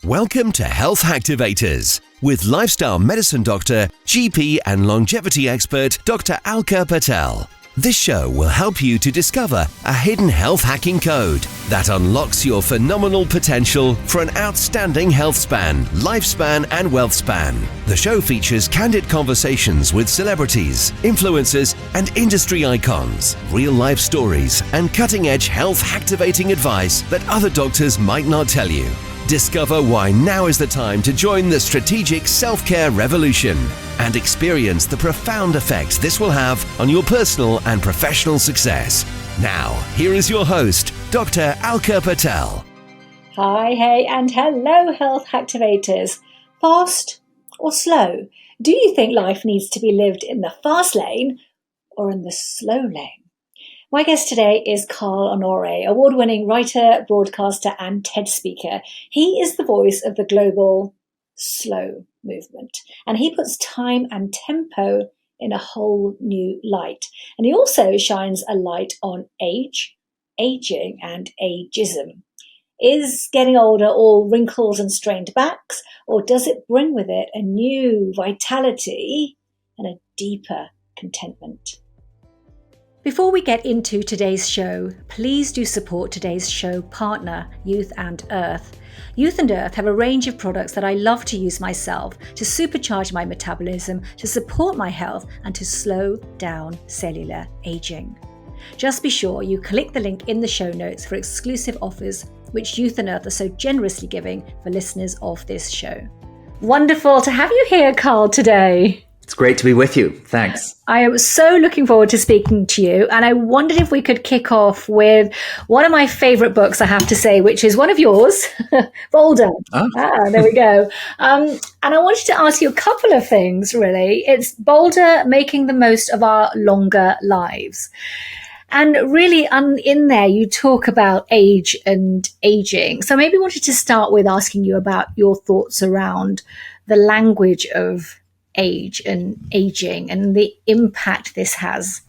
Welcome to Health Hacktivators with lifestyle medicine doctor, GP and longevity expert Dr. Alka Patel. This show will help you to discover a hidden health hacking code that unlocks your phenomenal potential for an outstanding health span, lifespan and wealth span. The show features candid conversations with celebrities, influencers and industry icons, real life stories and cutting edge health activating advice that other doctors might not tell you. Discover why now is the time to join the strategic self-care revolution and experience the profound effects this will have on your personal and professional success. Now, here is your host, Dr. Alka Patel. Hi, hey, and hello, Health Hacktivators. Fast or slow? Do you think life needs to be lived in the fast lane or in the slow lane? My guest today is Carl Honore, award-winning writer, broadcaster, and TED speaker. He is the voice of the global slow movement, and he puts time and tempo in a whole new light. And he also shines a light on aging, and ageism. Is getting older all wrinkles and strained backs, or does it bring with it a new vitality and a deeper contentment? Before we get into today's show, please do support today's show partner, Youth and Earth. Youth and Earth have a range of products that I love to use myself to supercharge my metabolism, to support my health, and to slow down cellular aging. Just be sure you click the link in the show notes for exclusive offers, which Youth and Earth are so generously giving for listeners of this show. Wonderful to have you here, Carl, today. It's great to be with you. Thanks. I am so looking forward to speaking to you. And I wondered if we could kick off with one of my favorite books, I have to say, which is one of yours, Bolder. Oh. There we go. And I wanted to ask you a couple of things, really. It's Bolder, Making the Most of Our Longer Lives. And really, in there, you talk about age and aging. So maybe I wanted to start with asking you about your thoughts around the language of age and aging and the impact this has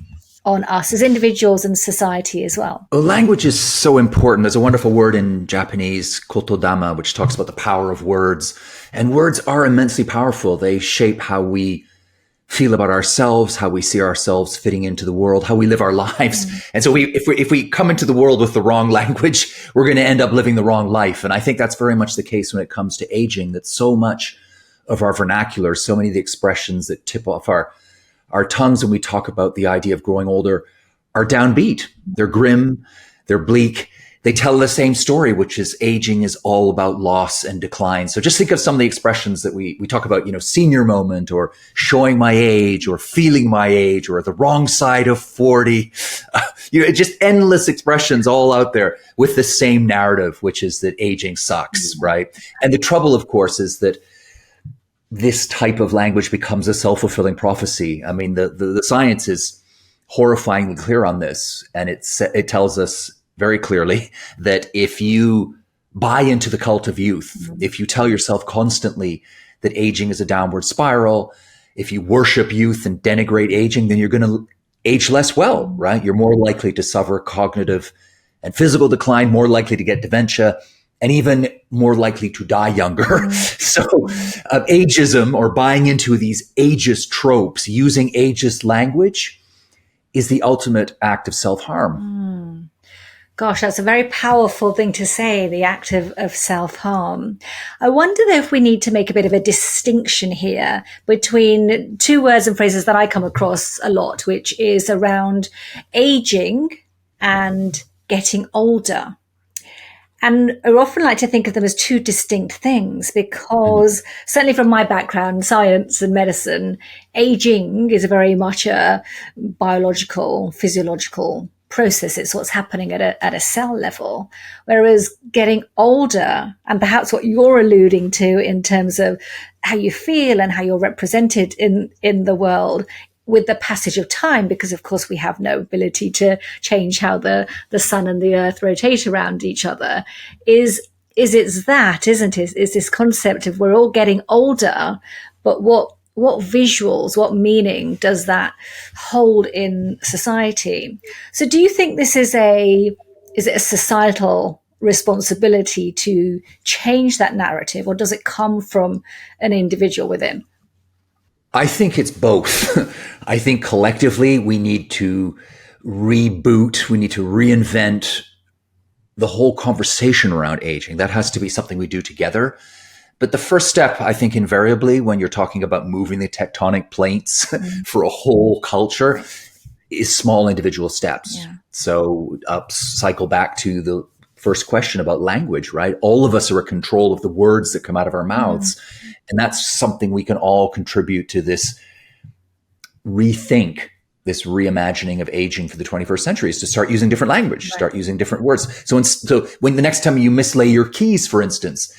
on us as individuals and society as well. Well, language is so important. There's a wonderful word in Japanese, kotodama, which talks about the power of words. And words are immensely powerful. They shape how we feel about ourselves, how we see ourselves fitting into the world, how we live our lives. And so if we come into the world with the wrong language, we're going to end up living the wrong life. And I think that's very much the case when it comes to aging, that so much of our vernacular, so many of the expressions that tip off our tongues when we talk about the idea of growing older are downbeat. They're grim, they're bleak. They tell the same story, which is aging is all about loss and decline. So just think of some of the expressions that we talk about, senior moment, or showing my age, or feeling my age, or the wrong side of 40. Just endless expressions all out there with the same narrative, which is that aging sucks, right? And the trouble, of course, is that this type of language becomes a self-fulfilling prophecy. I mean, the science is horrifyingly clear on this. And it tells us very clearly that if you buy into the cult of youth, if you tell yourself constantly that aging is a downward spiral, if you worship youth and denigrate aging, then you're going to age less well, right? You're more likely to suffer cognitive and physical decline, more likely to get dementia, and even more likely to die younger. So ageism, or buying into these ageist tropes, using ageist language, is the ultimate act of self-harm. Gosh, that's a very powerful thing to say, the act of self-harm. I wonder if we need to make a bit of a distinction here between two words and phrases that I come across a lot, which is around aging and getting older. And I often like to think of them as two distinct things, because certainly from my background, science and medicine, aging is very much a biological, physiological process. It's what's happening at a cell level. Whereas getting older, and perhaps what you're alluding to in terms of how you feel and how you're represented in the world, with the passage of time, because of course we have no ability to change how the sun and the earth rotate around each other, is it's that, isn't it? Is this concept of we're all getting older, but what visuals, what meaning does that hold in society? So do you think this is it a societal responsibility to change that narrative, or does it come from an individual within? I think it's both. I think collectively we need to reboot, we need to reinvent the whole conversation around aging. That has to be something we do together. But the first step, I think, invariably, when you're talking about moving the tectonic plates for a whole culture, is small individual steps. Yeah. So cycle back to the first question about language, right? All of us are in control of the words that come out of our mouths. And that's something we can all contribute to this rethink, this reimagining of aging for the 21st century, is to start using different language, start using different words. So when the next time you mislay your keys, for instance,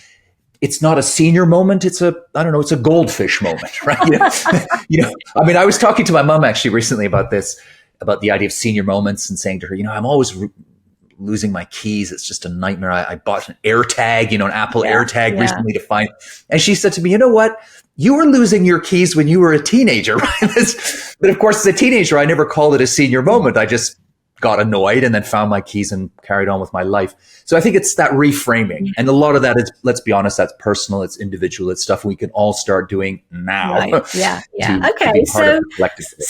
it's not a senior moment. It's it's a goldfish moment, right? I mean, I was talking to my mom actually recently about this, about the idea of senior moments, and saying to her, I'm always losing my keys. It's just a nightmare. I bought an AirTag, an Apple AirTag recently to find. And she said to me, you know what? You were losing your keys when you were a teenager, right? But of course, as a teenager, I never called it a senior moment. I just got annoyed and then found my keys and carried on with my life. So I think it's that reframing. And a lot of that is, let's be honest, that's personal, it's individual, it's stuff we can all start doing now. Right. Yeah. Okay. So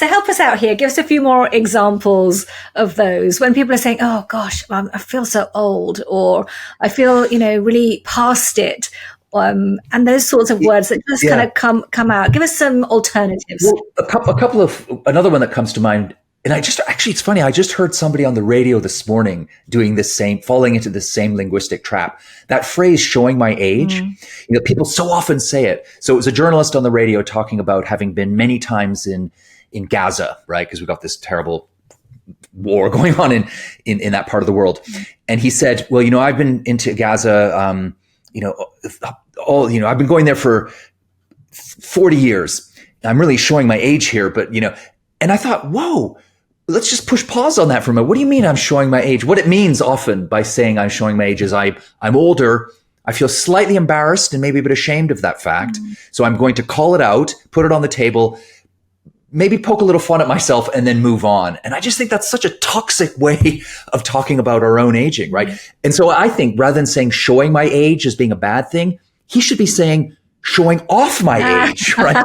help us out here. Give us a few more examples of those. When people are saying, oh gosh, I feel so old, or I feel, really past it. And those sorts of words that just kind of come out. Give us some alternatives. Well, another one that comes to mind. And it's funny, I just heard somebody on the radio this morning falling into this same linguistic trap. That phrase, showing my age, people so often say it. So it was a journalist on the radio talking about having been many times in Gaza, right? Because we've got this terrible war going on in that part of the world. And he said, well, I've been into Gaza, I've been going there for 40 years. I'm really showing my age here, but, and I thought, whoa, let's just push pause on that for a minute. What do you mean I'm showing my age? What it means often by saying I'm showing my age is I'm older. I feel slightly embarrassed and maybe a bit ashamed of that fact. So I'm going to call it out, put it on the table, maybe poke a little fun at myself, and then move on. And I just think that's such a toxic way of talking about our own aging, right? And so I think rather than saying showing my age as being a bad thing, he should be saying showing off my age, right?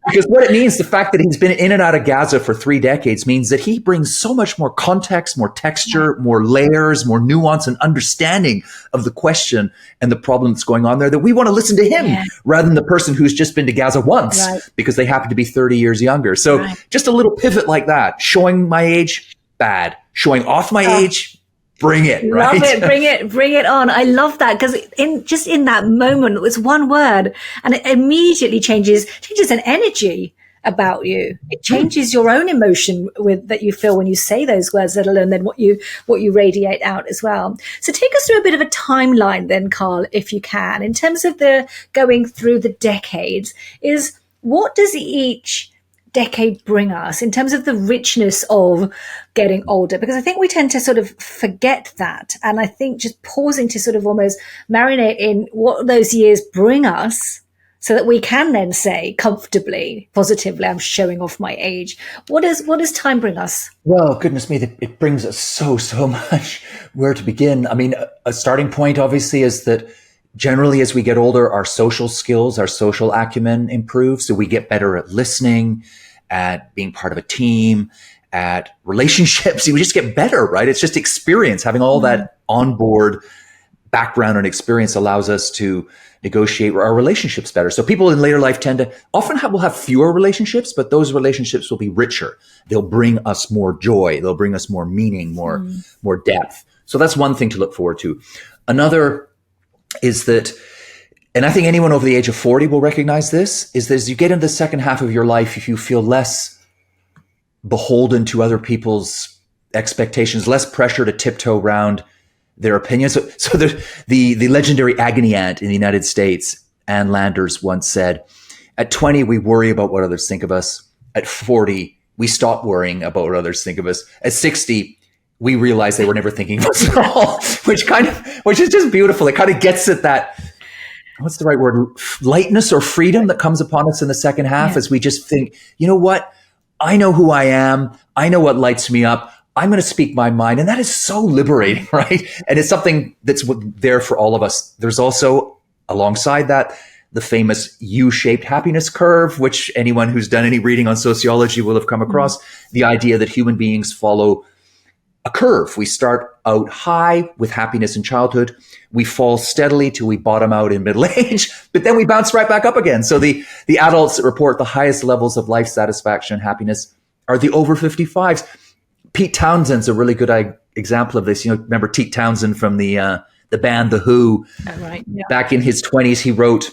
Because what it means, the fact that he's been in and out of Gaza for 3 decades, means that he brings so much more context, more texture, more layers, more nuance and understanding of the question and the problem that's going on there, that we want to listen to him rather than the person who's just been to Gaza once because they happen to be 30 years younger. So just a little pivot like that, showing my age, bad. Showing off my age, bring it, right? Love it. Bring it on. I love that, because in that moment, it's one word and it immediately changes an energy about you. It changes your own emotion that you feel when you say those words, let alone then what you radiate out as well. So take us through a bit of a timeline then, Carl, if you can, in terms of the going through the decades. Is what does each decade bring us in terms of the richness of getting older? Because I think we tend to sort of forget that. And I think just pausing to sort of almost marinate in what those years bring us, so that we can then say comfortably, positively, I'm showing off my age. What does time bring us? Well, goodness me, it brings us so much. Where to begin? I mean, a starting point obviously is that generally as we get older, our social skills, our social acumen improves. So we get better at listening, at being part of a team, at relationships. We just get better, right? It's just experience. Having all that onboard background and experience allows us to negotiate our relationships better. So people in later life tend to will have fewer relationships, but those relationships will be richer. They'll bring us more joy. They'll bring us more meaning, more depth. So that's one thing to look forward to. Another is that, and I think anyone over the age of 40 will recognize this, is that as you get into the second half of your life, if you feel less beholden to other people's expectations, less pressure to tiptoe around their opinions. So the legendary agony aunt in the United States, Ann Landers, once said, at 20, we worry about what others think of us. At 40, we stop worrying about what others think of us. At 60, we realize they were never thinking of us at all, which is just beautiful. It kind of gets at that, what's the right word? Lightness or freedom that comes upon us in the second half, as we just think, you know what? I know who I am. I know what lights me up. I'm going to speak my mind. And that is so liberating, right? And it's something that's there for all of us. There's also, alongside that, the famous U-shaped happiness curve, which anyone who's done any reading on sociology will have come across. The idea that human beings follow a curve. We start out high with happiness in childhood. We fall steadily till we bottom out in middle age, but then we bounce right back up again. So the adults that report the highest levels of life satisfaction and happiness are the over 55s. Pete Townsend's a really good example of this. You know, remember Pete Townsend from the band The Who? Right. Yeah. Back in his 20s, he wrote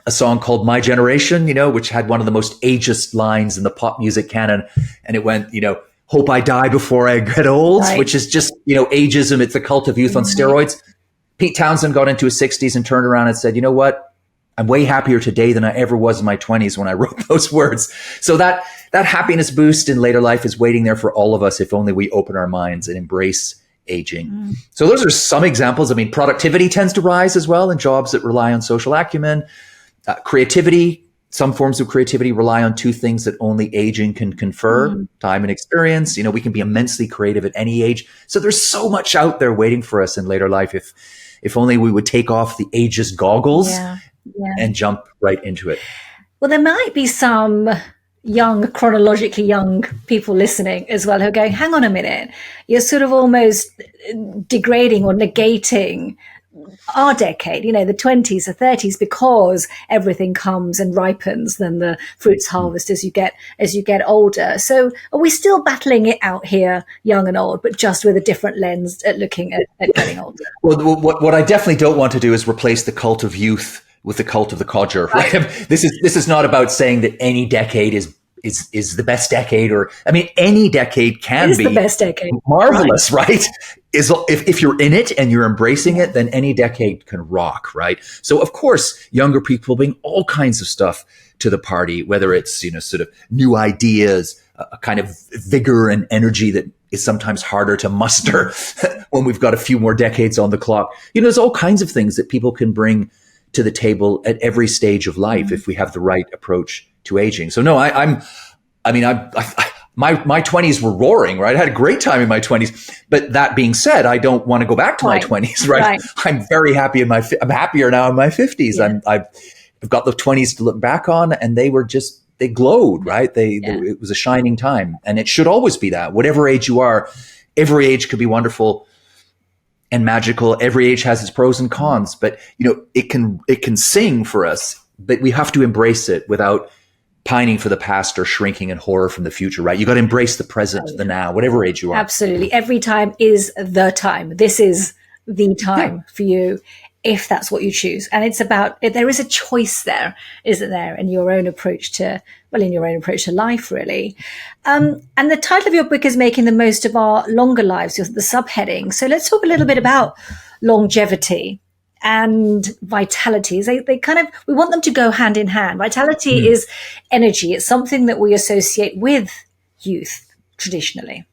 a song called My Generation, you know, which had one of the most ageist lines in the pop music canon. And it went, you know, hope I die before I get old, Right. which is just, you know, ageism. It's the cult of youth on steroids. Pete Townsend got into his 60s and turned around and said, you know what? I'm way happier today than I ever was in my 20s when I wrote those words. So that happiness boost in later life is waiting there for all of us if only we open our minds and embrace aging. So those are some examples. I mean, productivity tends to rise as well in jobs that rely on social acumen. Creativity, some forms of creativity rely on two things that only aging can confer, time and experience. You know, we can be immensely creative at any age. So there's so much out there waiting for us in later life if only we would take off the ageist goggles and jump right into it. Well, there might be some chronologically young people listening as well who are going, hang on a minute, you're sort of almost degrading or negating our decade, you know, the 20s, the 30s, because everything comes and ripens, then the fruits harvest as you get older. So are we still battling it out here, young and old, but just with a different lens at looking at getting older? Well, what I definitely don't want to do is replace the cult of youth with the cult of the codger, right? This is not about saying that any decade is the best decade, or I mean, any decade can be the best decade. Marvelous, right? If you're in it and you're embracing it, then any decade can rock, right? So of course, younger people bring all kinds of stuff to the party, whether it's, you know, sort of new ideas, a kind of vigor and energy that is sometimes harder to muster when we've got a few more decades on the clock. You know, there's all kinds of things that people can bring to the table at every stage of life if we have the right approach to aging. So no, my 20s were roaring, right? I had a great time in my 20s. But that being said, I don't want to go back to my 20s, right? I'm very happy I'm happier now in my 50s. Yeah. I've got the 20s to look back on, and they glowed, right? It was a shining time, and it should always be that. Whatever age you are, every age could be wonderful and magical. Every age has its pros and cons, but you know, it can sing for us, but we have to embrace it without pining for the past or shrinking in horror from the future, right? You got to embrace the present, the now, whatever age you are. Absolutely. Every time is the time. This is the time for you, if that's what you choose. And it's about, there is a choice there, isn't there? In your own approach to life, really. And the title of your book is Making the Most of Our Longer Lives, the subheading. So let's talk a little bit about longevity and vitality. We want them to go hand in hand. Vitality is energy. It's something that we associate with youth traditionally.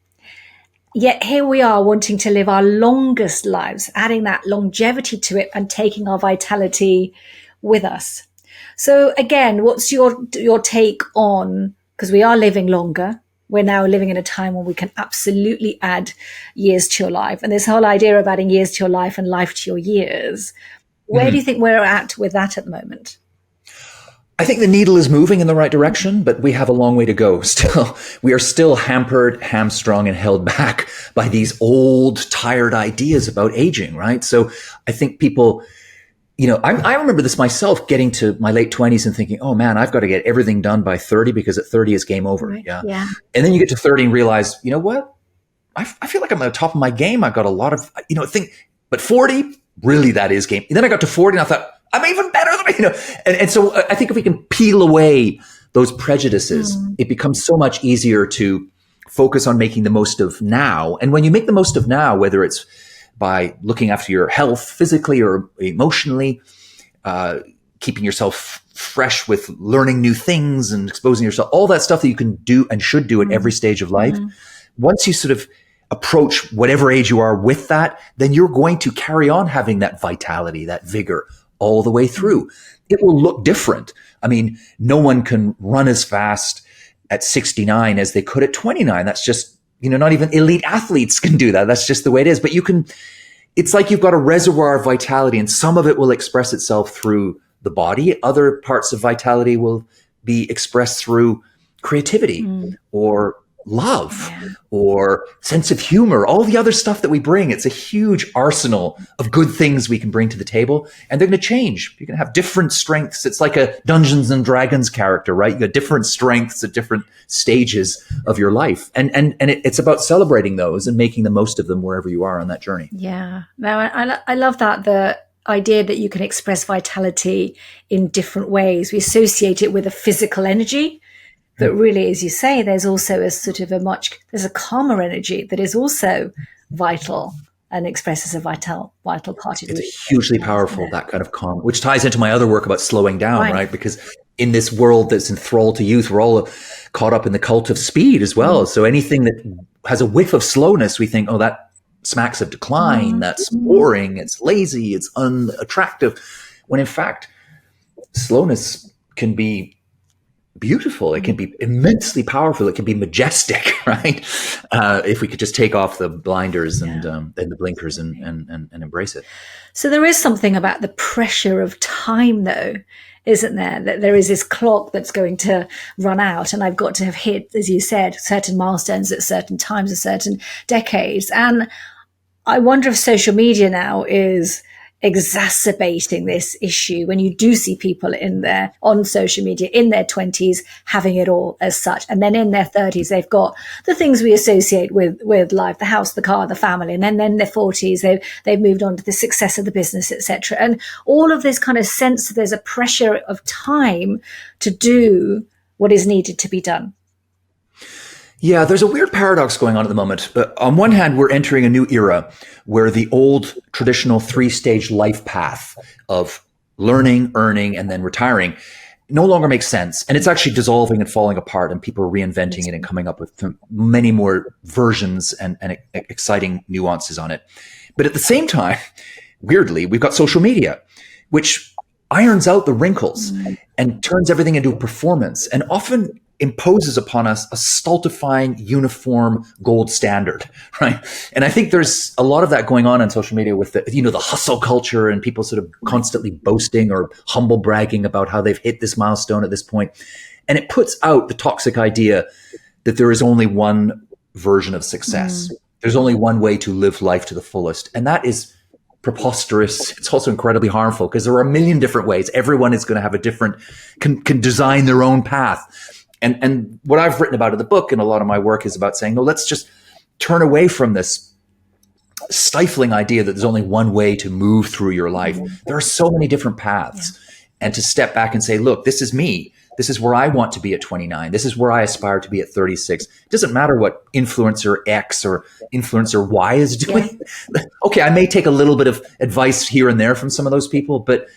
Yet here we are wanting to live our longest lives, adding that longevity to it and taking our vitality with us. So again, what's your take on, because we are living longer, we're now living in a time when we can absolutely add years to your life. And this whole idea of adding years to your life and life to your years, where do you think we're at with that at the moment? I think the needle is moving in the right direction, but we have a long way to go still. We are still hampered, hamstrung, and held back by these old, tired ideas about aging, right? So I think people, you know, I remember this myself, getting to my late 20s and thinking, oh man, I've got to get everything done by 30 because at 30 is game over. Right. Yeah. And then you get to 30 and realize, you know what? I feel like I'm at the top of my game. I've got a lot of, you know, but 40, really that is game. And then I got to 40 and I thought, I'm even better than, you know, and so I think if we can peel away those prejudices, it becomes so much easier to focus on making the most of now. And when you make the most of now, whether it's by looking after your health physically or emotionally, keeping yourself fresh with learning new things and exposing yourself, all that stuff that you can do and should do at every stage of life. Once you sort of approach whatever age you are with that, then you're going to carry on having that vitality, that vigor all the way through. It will look different. I mean, no one can run as fast at 69 as they could at 29. That's just not even elite athletes can do that. That's just the way it is. But it's like you've got a reservoir of vitality, and some of it will express itself through the body. Other parts of vitality will be expressed through creativity or love or sense of humor, all the other stuff that we bring. It's a huge arsenal of good things we can bring to the table, and they're going to change. You can have different strengths. It's like a Dungeons and Dragons character, right? You got different strengths at different stages of your life. And it's about celebrating those and making the most of them wherever you are on that journey. Yeah. No, I love that. The idea that you can express vitality in different ways. We associate it with a physical energy. But really, as you say, there's also there's a calmer energy that is also vital and expresses a vital part of it. It's hugely powerful, that kind of calm, which ties into my other work about slowing down, right? Because in this world that's enthralled to youth, we're all caught up in the cult of speed as well. So anything that has a whiff of slowness, we think, oh, that smacks of decline, that's boring, it's lazy, it's unattractive. When in fact, slowness can be beautiful. It can be immensely powerful. It can be majestic, right? If we could just take off the blinders and the blinkers and embrace it. So there is something about the pressure of time, though, isn't there? That there is this clock that's going to run out, and I've got to have hit, as you said, certain milestones at certain times, at certain decades. And I wonder if social media now is exacerbating this issue when you do see people on social media in their 20s having it all as such, and then in their 30s they've got the things we associate with life, the house, the car, the family, and then in their 40s they've moved on to the success of the business, etc. And all of this kind of sense that there's a pressure of time to do what is needed to be done. Yeah, there's a weird paradox going on at the moment. But on one hand, we're entering a new era where the old traditional 3-stage life path of learning, earning, and then retiring no longer makes sense. And it's actually dissolving and falling apart, and people are reinventing it and coming up with many more versions and exciting nuances on it. But at the same time, weirdly, we've got social media, which irons out the wrinkles and turns everything into a performance, and often imposes upon us a stultifying, uniform gold standard, right? And I think there's a lot of that going on social media with the hustle culture and people sort of constantly boasting or humble bragging about how they've hit this milestone at this point. And it puts out the toxic idea that there is only one version of success. There's only one way to live life to the fullest. And that is preposterous. It's also incredibly harmful because there are a million different ways. Everyone is going to have a different, can design their own path. And what I've written about in the book and a lot of my work is about saying, no, let's just turn away from this stifling idea that there's only one way to move through your life. There are so many different paths. And to step back and say, look, this is me. This is where I want to be at 29. This is where I aspire to be at 36. It doesn't matter what influencer X or influencer Y is doing. Okay, I may take a little bit of advice here and there from some of those people, but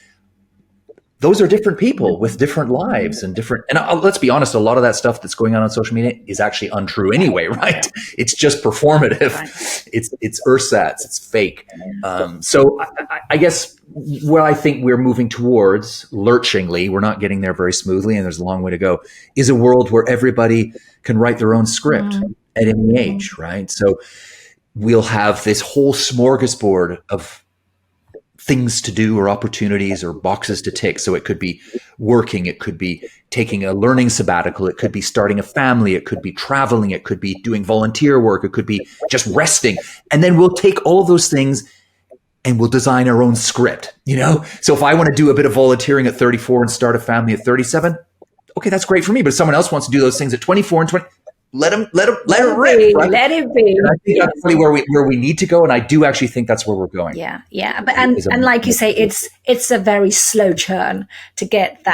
those are different people with different lives and different. And let's be honest, a lot of that stuff that's going on social media is actually untrue anyway, right? It's just performative. It's ersatz. It's fake. So I guess where I think we're moving towards, lurchingly, we're not getting there very smoothly, and there's a long way to go, is a world where everybody can write their own script at any age, right? So we'll have this whole smorgasbord of things to do or opportunities or boxes to tick. So it could be working, it could be taking a learning sabbatical, it could be starting a family, it could be traveling, it could be doing volunteer work, it could be just resting. And then we'll take all those things and we'll design our own script, So if I want to do a bit of volunteering at 34 and start a family at 37, okay, that's great for me. But if someone else wants to do those things at 24 and 20, let it rip. Right? Let it be. And I think that's really where we need to go, and I do actually think that's where we're going. Yeah. But and like you say, it's a very slow churn to get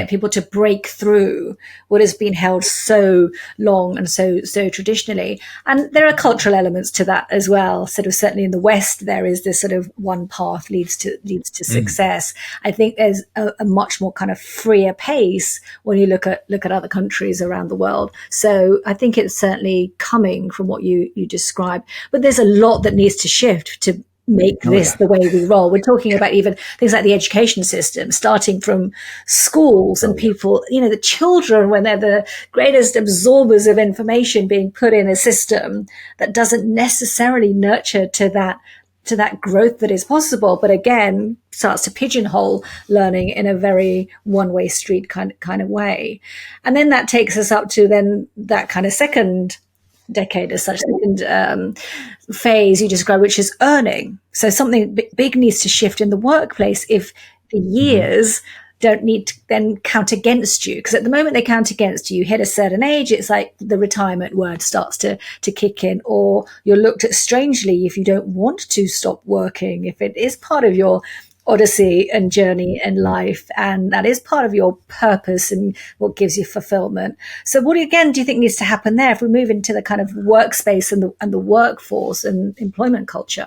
people to break through what has been held so long and so traditionally. And there are cultural elements to that as well. Sort of certainly in the West, there is this sort of one path leads to success. I think there's a much more kind of freer pace when you look at other countries around the world. So I think it's certainly coming from what you described, but there's a lot that needs to shift to make this the way we roll. We're talking about even things like the education system, starting from schools and people, the children, when they're the greatest absorbers of information being put in a system that doesn't necessarily nurture to that growth that is possible, but again, starts to pigeonhole learning in a very one-way street kind of way. And then that takes us up to then that kind of second decade as such, second phase you describe, which is earning. So something big needs to shift in the workplace if the years don't need to then count against you. Because at the moment they count against you, you hit a certain age, it's like the retirement word starts to kick in, or you're looked at strangely if you don't want to stop working, if it is part of your odyssey and journey in life, and that is part of your purpose and what gives you fulfillment. So what again do you think needs to happen there if we move into the kind of workspace and the workforce and employment culture?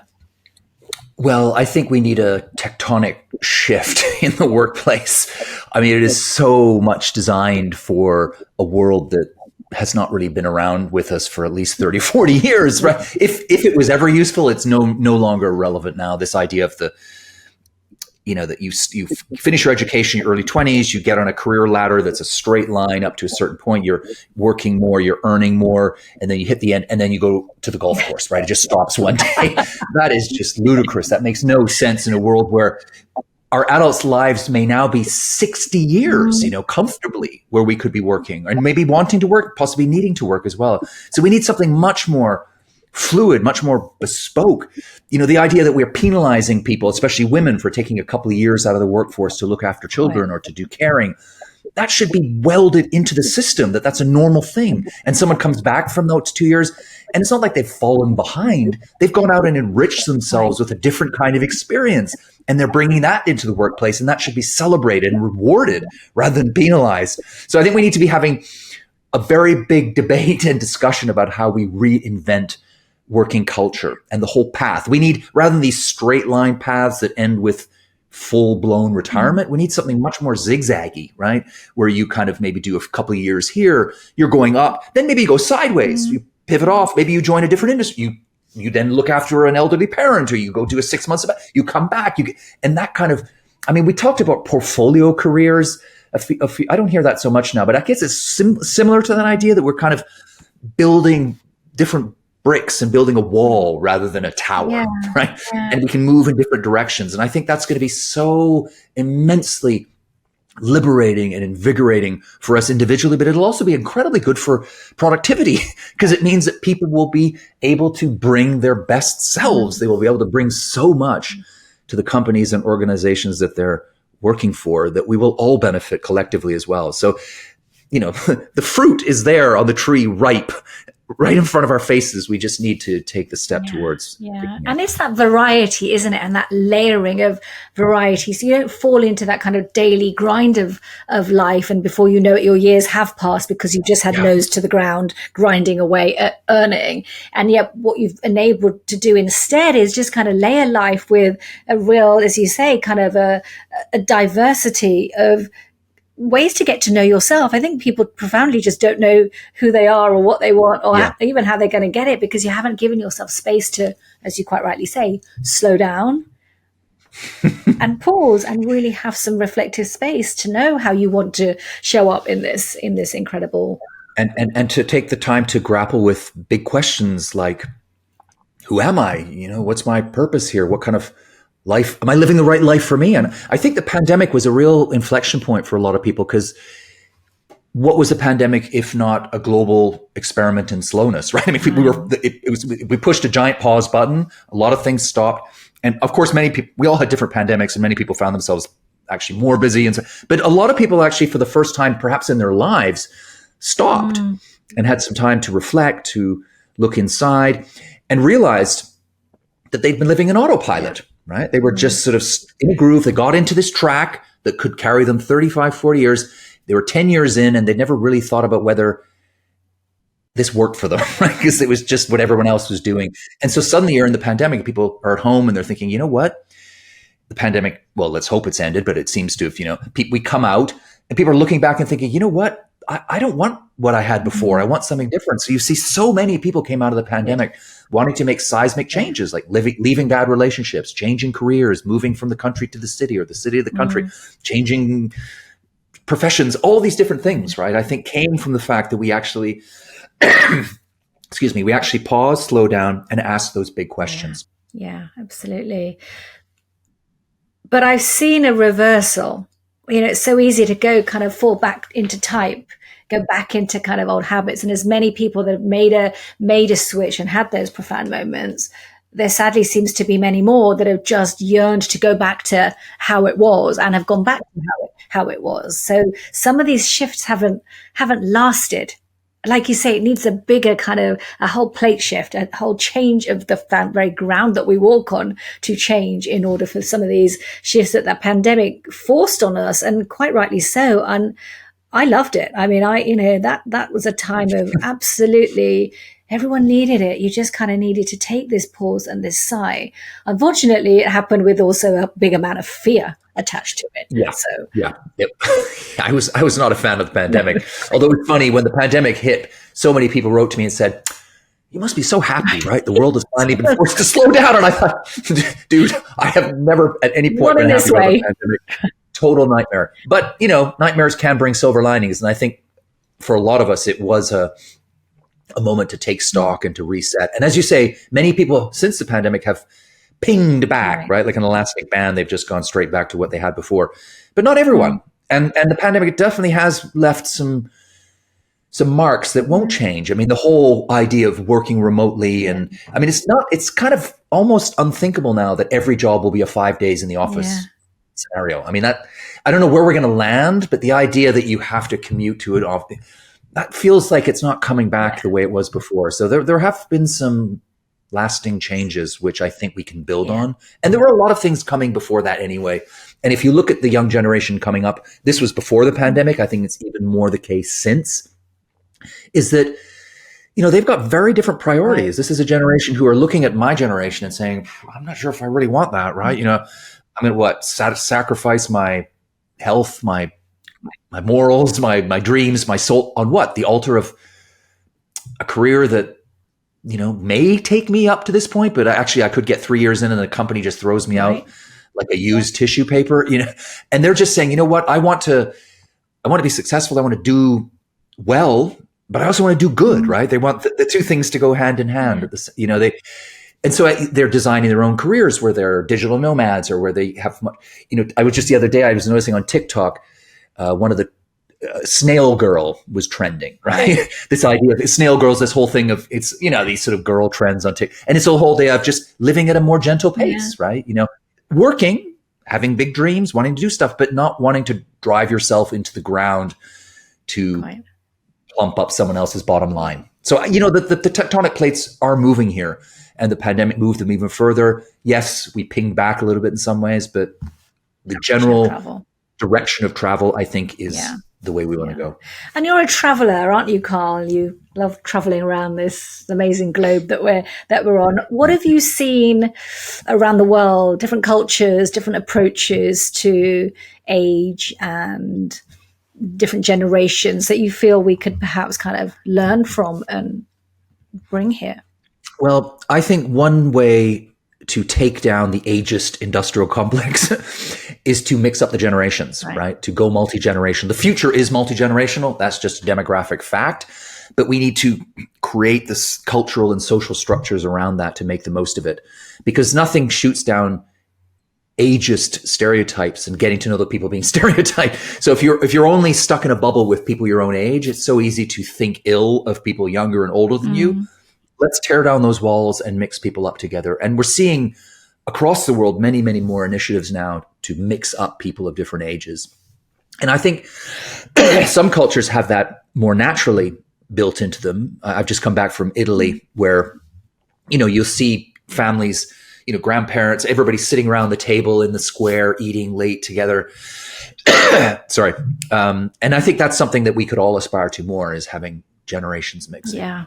Well, I think we need a tectonic shift in the workplace. I mean, it is so much designed for a world that has not really been around with us for at least 30, 40 years, right? If it was ever useful, it's no longer relevant now. This idea of that you finish your education in your early 20s, you get on a career ladder that's a straight line up to a certain point. You're working more, you're earning more, and then you hit the end, and then you go to the golf course, right? It just stops one day. That is just ludicrous. That makes no sense in a world where our adults' lives may now be 60 years, comfortably, where we could be working and maybe wanting to work, possibly needing to work as well. So we need something much more fluid, much more bespoke. The idea that we're penalizing people, especially women, for taking a couple of years out of the workforce to look after children or to do caring, that should be welded into the system, that's a normal thing. And someone comes back from those 2 years, and it's not like they've fallen behind. They've gone out and enriched themselves with a different kind of experience, and they're bringing that into the workplace, and that should be celebrated and rewarded rather than penalized. So I think we need to be having a very big debate and discussion about how we reinvent working culture and the whole path. We need, rather than these straight line paths that end with full-blown retirement, we need something much more zigzaggy, right? Where you kind of maybe do a couple of years here, you're going up, then maybe you go sideways, you pivot off, maybe you join a different industry, you then look after an elderly parent, or you go do a 6 months, you come back, and that kind of, we talked about portfolio careers. I don't hear that so much now, but I guess it's similar to that idea that we're kind of building different bricks and building a wall rather than a tower, right? Yeah. And we can move in different directions. And I think that's going to be so immensely liberating and invigorating for us individually, but it'll also be incredibly good for productivity, because it means that people will be able to bring their best selves. They will be able to bring so much to the companies and organizations that they're working for that we will all benefit collectively as well. So, the fruit is there on the tree, ripe, right in front of our faces. We just need to take the step towards. Yeah. And it's that variety, isn't it? And that layering of variety. So you don't fall into that kind of daily grind of life. And before you know it, your years have passed because you've just had nose to the ground, grinding away at earning. And yet what you've enabled to do instead is just kind of layer life with a real, as you say, kind of a diversity of ways to get to know yourself. I think people profoundly just don't know who they are or what they want or even how they're going to get it, because you haven't given yourself space to, as you quite rightly say, slow down and pause and really have some reflective space to know how you want to show up in this incredible. And to take the time to grapple with big questions like, who am I? What's my purpose here? What kind of life, am I living the right life for me? And I think the pandemic was a real inflection point for a lot of people, because what was a pandemic if not a global experiment in slowness, right? We pushed a giant pause button. A lot of things stopped. And of course, many people, we all had different pandemics, and many people found themselves actually more busy. But a lot of people actually, for the first time, perhaps in their lives, stopped and had some time to reflect, to look inside, and realized that they'd been living in autopilot. Right? They were just sort of in a groove. They got into this track that could carry them 35, 40 years. They were 10 years in, and they never really thought about whether this worked for them, right? Because it was just what everyone else was doing. And so suddenly you're in the pandemic, people are at home and they're thinking, you know what? The pandemic, well, let's hope it's ended, but it seems to have, we come out and people are looking back and thinking, you know what? I don't want what I had before. I want something different. So you see so many people came out of the pandemic wanting to make seismic changes, like leaving bad relationships, changing careers, moving from the country to the city or the city to the country, changing professions, all these different things, right? I think came from the fact that we actually, we actually pause, slow down, and ask those big questions. Yeah, absolutely. But I've seen a reversal. It's so easy to go kind of fall back into type, go back into kind of old habits. And as many people that have made a switch and had those profound moments, there sadly seems to be many more that have just yearned to go back to how it was and have gone back to how it was. So some of these shifts haven't lasted. Like you say, it needs a bigger kind of a whole plate shift, a whole change of the very ground that we walk on to change in order for some of these shifts that the pandemic forced on us, and quite rightly so. And I loved it. I mean, that was a time of absolutely everyone needed it. You just kind of needed to take this pause and this sigh. Unfortunately, it happened with also a big amount of fear attached to it. Yeah. So Yep. I was not a fan of the pandemic. Although it's funny, when the pandemic hit, so many people wrote to me and said, "You must be so happy, right? The world has finally been forced to slow down." And I thought, dude, I have never at any point been happy about the pandemic. Total nightmare. But, nightmares can bring silver linings. And I think for a lot of us, it was a moment to take stock and to reset. And as you say, many people since the pandemic have pinged back, right? Like an elastic band, they've just gone straight back to what they had before. But not everyone. And the pandemic definitely has left some marks that won't change. I mean, the whole idea of working remotely, and I mean, it's kind of almost unthinkable now that every job will be a 5 days in the office scenario. I mean, I don't know where we're going to land, but the idea that you have to commute to it often, that feels like it's not coming back the way it was before. So there have been some lasting changes, which I think we can build on. And there were a lot of things coming before that anyway. And if you look at the young generation coming up, this was before the pandemic. I think it's even more the case since, is that, they've got very different priorities. This is a generation who are looking at my generation and saying, I'm not sure if I really want that, right? I'm going to sacrifice my health, my morals, my dreams, my soul on what? The altar of a career that, may take me up to this point, but actually I could get 3 years in and the company just throws me out like a used tissue paper, and they're just saying, what? I want to be successful. I want to do well, but I also want to do good, right? They want the two things to go hand in hand. And so they're designing their own careers where they're digital nomads or where they have, I was just the other day, I was noticing on TikTok, one of the snail girl was trending, right? This idea of snail girls, this whole thing of it's, these sort of girl trends on TikTok. And it's a whole day of just living at a more gentle pace, right? Working, having big dreams, wanting to do stuff, but not wanting to drive yourself into the ground to plump up someone else's bottom line. So, the tectonic plates are moving here, and the pandemic moved them even further. Yes, we pinged back a little bit in some ways, but the general direction of travel, I think, is the way we want to go. And you're a traveler, aren't you, Carl? You love traveling around this amazing globe that we're on. What have you seen around the world, different cultures, different approaches to age and different generations that you feel we could perhaps kind of learn from and bring here? Well, I think one way to take down the ageist industrial complex is to mix up the generations, right? To go multi-generational. The future is multi-generational. That's just a demographic fact. But we need to create this cultural and social structures around that to make the most of it. Because nothing shoots down ageist stereotypes and getting to know the people being stereotyped. So if you're only stuck in a bubble with people your own age, it's so easy to think ill of people younger and older than you. Let's tear down those walls and mix people up together. And we're seeing across the world many, many more initiatives now to mix up people of different ages. And I think some cultures have that more naturally built into them. I've just come back from Italy where, you'll see families, grandparents, everybody sitting around the table in the square, eating late together. Sorry. And I think that's something that we could all aspire to more, is having generations mixing. Yeah.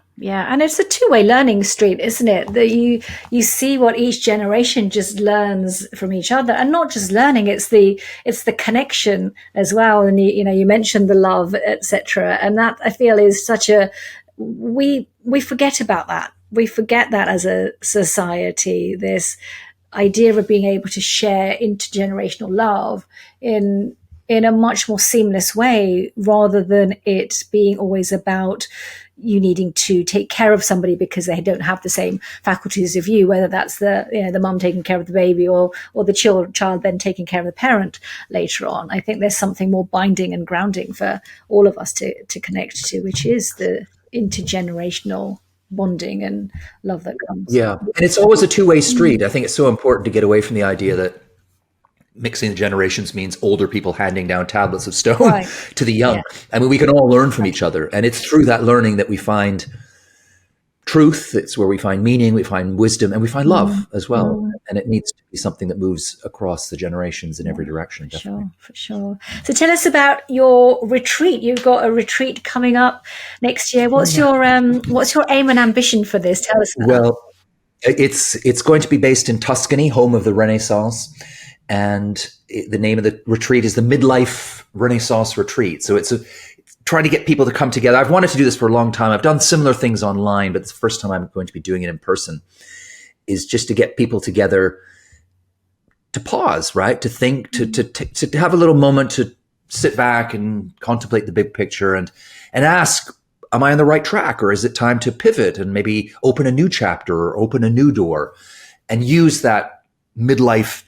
And it's a two-way learning street, isn't it? That you see what each generation just learns from each other, and not just learning, it's the connection as well. And you mentioned the love, etc. And that, I feel, is such a, we forget about that. We forget that as a society, this idea of being able to share intergenerational love in a much more seamless way, rather than it being always about you needing to take care of somebody because they don't have the same faculties of you, whether that's the mum taking care of the baby or the child then taking care of the parent later on. I think there's something more binding and grounding for all of us to connect to, which is the intergenerational bonding and love that comes. Yeah. And it's always a two-way street. I think it's so important to get away from the idea that mixing the generations means older people handing down tablets of stone to the young. I mean, we can all learn from each other. And it's through that learning that we find truth. It's where we find meaning, we find wisdom, and we find love as well. And it needs to be something that moves across the generations in every direction. For sure. So tell us about your retreat. You've got a retreat coming up next year. What's your aim and ambition for this? Tell us about Well, it's going to be based in Tuscany, home of the Renaissance. And the name of the retreat is the Midlife Renaissance Retreat. So it's trying to get people to come together. I've wanted to do this for a long time. I've done similar things online, but it's the first time I'm going to be doing it in person, is just to get people together to pause, right? To think, to have a little moment to sit back and contemplate the big picture and ask, am I on the right track? Or is it time to pivot and maybe open a new chapter or open a new door, and use that midlife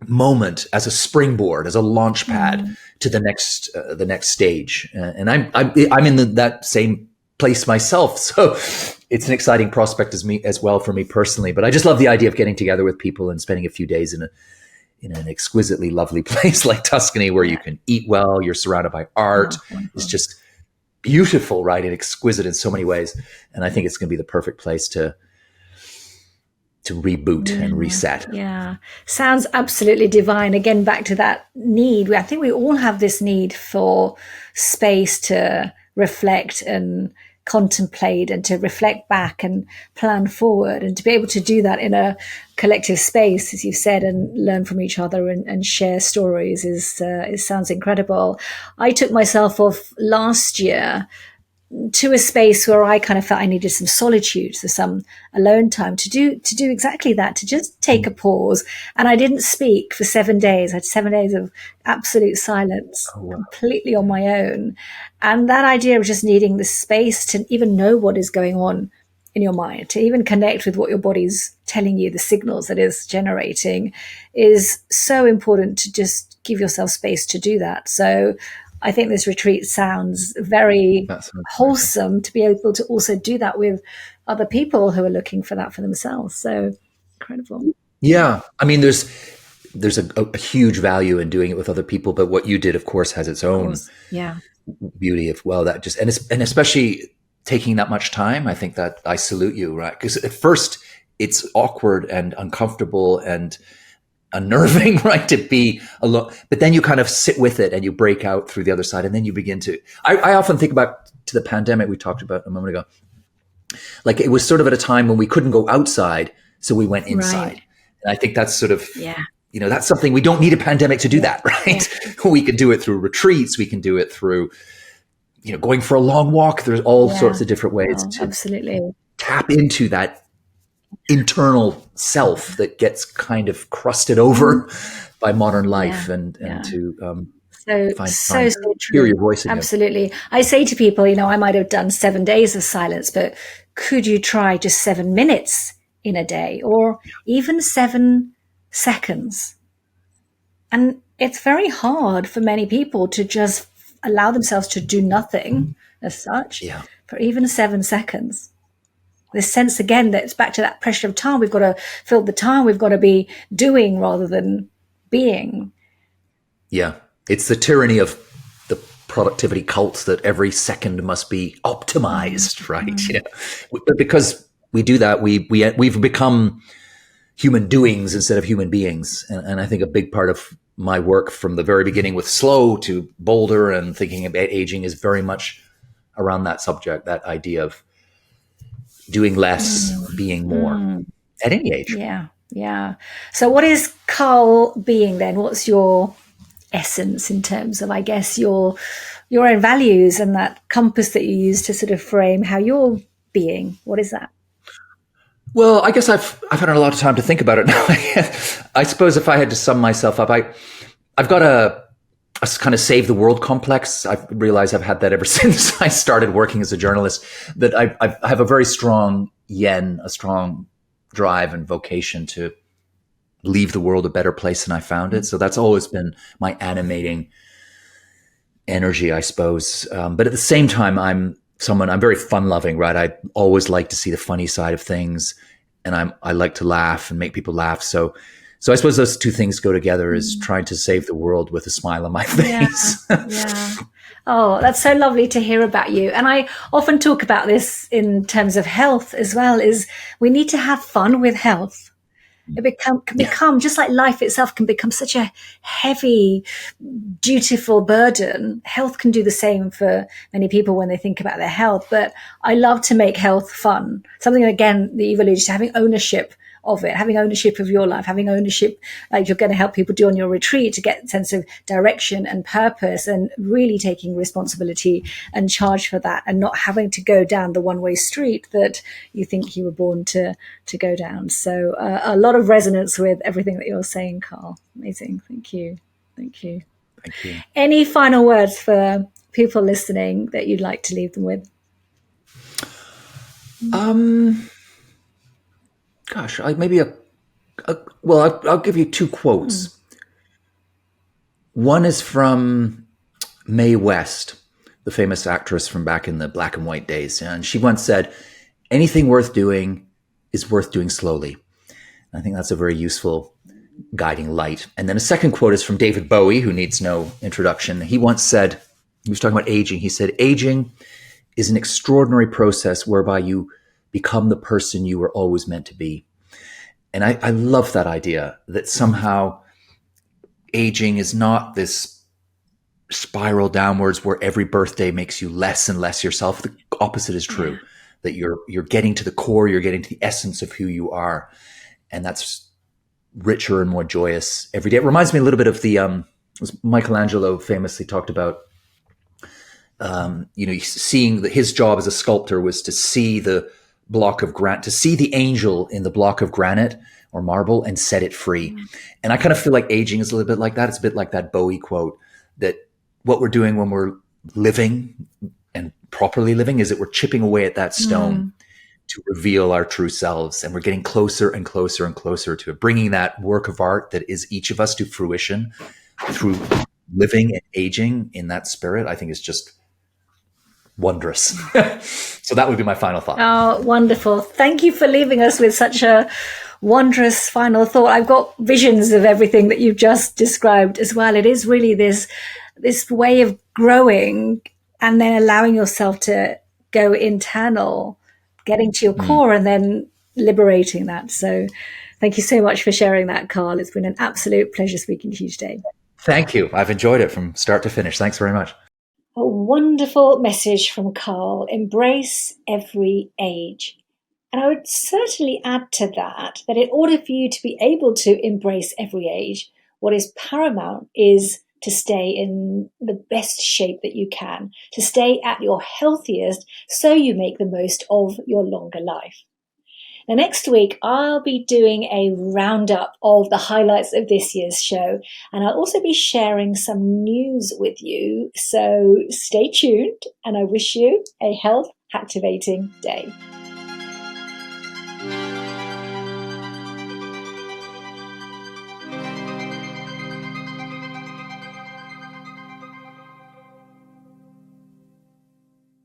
moment as a springboard, as a launch pad to the next stage. And I'm in that same place myself, so it's an exciting prospect as well for me personally. But I just love the idea of getting together with people and spending a few days in an exquisitely lovely place like Tuscany, where you can eat well, you're surrounded by art. It's just beautiful, right? And exquisite in so many ways. And I think it's going to be the perfect place to reboot and reset. Yeah. Sounds absolutely divine. Again, back to that need. I think we all have this need for space to reflect and contemplate, and to reflect back and plan forward, and to be able to do that in a collective space, as you said, and learn from each other and share stories it sounds incredible. I took myself off last year to a space where I kind of felt I needed some solitude, so some alone time to do exactly that, to just take a pause. And I didn't speak for 7 days. I had 7 days of absolute silence, completely on my own. And that idea of just needing the space to even know what is going on in your mind, to even connect with what your body's telling you, the signals that it's generating, is so important, to just give yourself space to do that. So I think this retreat sounds very wholesome, to be able to also do that with other people who are looking for that for themselves. So incredible. Yeah. I mean, there's a huge value in doing it with other people, but what you did, of course, has its own beauty of, well, that just, and especially taking that much time. I think that I salute you, right? Because at first it's awkward and uncomfortable and unnerving, right, to be alone, but then you kind of sit with it and you break out through the other side, and then you begin to, I often think about to the pandemic we talked about a moment ago, like it was sort of at a time when we couldn't go outside, so we went inside. And I think that's sort of, that's something, we don't need a pandemic to do that, right? We can do it through retreats, we can do it through, going for a long walk. There's all sorts of different ways to absolutely tap into that internal self that gets kind of crusted over by modern life, and to find hear your voice again. Absolutely. I say to people, I might have done 7 days of silence, but could you try just 7 minutes in a day, or even 7 seconds? And it's very hard for many people to just allow themselves to do nothing as such for even 7 seconds. This sense again that it's back to that pressure of time. We've got to fill the time. We've got to be doing rather than being. Yeah. It's the tyranny of the productivity cults that every second must be optimized, right? But because we do that, we've become human doings instead of human beings. And I think a big part of my work from the very beginning with slow to bolder and thinking about aging is very much around that subject, that idea of doing less, being more at any age. Yeah, yeah. So what is Carl being then? What's your essence in terms of, I guess, your own values and that compass that you use to sort of frame how you're being? What is that? Well, I guess I've had a lot of time to think about it now. I suppose if I had to sum myself up, I've got a kind of save the world complex. I've realized I've had that ever since I started working as a journalist, that I have a very strong yen, a strong drive and vocation to leave the world a better place than I found it. So that's always been my animating energy, I suppose. But at the same time, I'm very fun loving, right? I always like to see the funny side of things, and I like to laugh and make people laugh. So I suppose those two things go together, is trying to save the world with a smile on my face. Yeah. Oh, that's so lovely to hear about you. And I often talk about this in terms of health as well, is we need to have fun with health. It can become just like life itself can become such a heavy, dutiful burden. Health can do the same for many people when they think about their health. But I love to make health fun. Something, again, that you've alluded to, having ownership of it, having ownership of your life, having ownership, like you're going to help people do on your retreat, to get a sense of direction and purpose, and really taking responsibility and charge for that, and not having to go down the one-way street that you think you were born to go down. So a lot of resonance with everything that you're saying, Carl. Amazing. Thank you. Thank you. Any final words for people listening that you'd like to leave them with? Gosh, maybe I'll give you two quotes. One is from Mae West, the famous actress from back in the black and white days. And she once said, "Anything worth doing is worth doing slowly." And I think that's a very useful guiding light. And then a second quote is from David Bowie, who needs no introduction. He once said, he was talking about aging. He said, "Aging is an extraordinary process whereby you become the person you were always meant to be." And I love that idea, that somehow aging is not this spiral downwards where every birthday makes you less and less yourself. The opposite is true, that you're getting to the core, you're getting to the essence of who you are. And that's richer and more joyous every day. It reminds me a little bit of Michelangelo famously talked about, seeing that his job as a sculptor was to see the block of granite, to see the angel in the block of granite or marble and set it free. And I kind of feel like aging is a little bit like that. It's a bit like that Bowie quote, that what we're doing when we're living and properly living is that we're chipping away at that stone to reveal our true selves. And we're getting closer and closer and closer to bringing that work of art that is each of us to fruition through living and aging in that spirit. I think is just wondrous. So that would be my final thought. Oh, wonderful. Thank you for leaving us with such a wondrous final thought. I've got visions of everything that you've just described as well. It is really this way of growing and then allowing yourself to go internal, getting to your core, and then liberating that. So thank you so much for sharing that, Carl. It's been an absolute pleasure speaking to you today. Thank you. I've enjoyed it from start to finish. Thanks very much. A wonderful message from Carl. Embrace every age. And I would certainly add to that in order for you to be able to embrace every age, what is paramount is to stay in the best shape that you can, to stay at your healthiest so you make the most of your longer life. Now, next week, I'll be doing a roundup of the highlights of this year's show, and I'll also be sharing some news with you. So stay tuned, and I wish you a health activating day.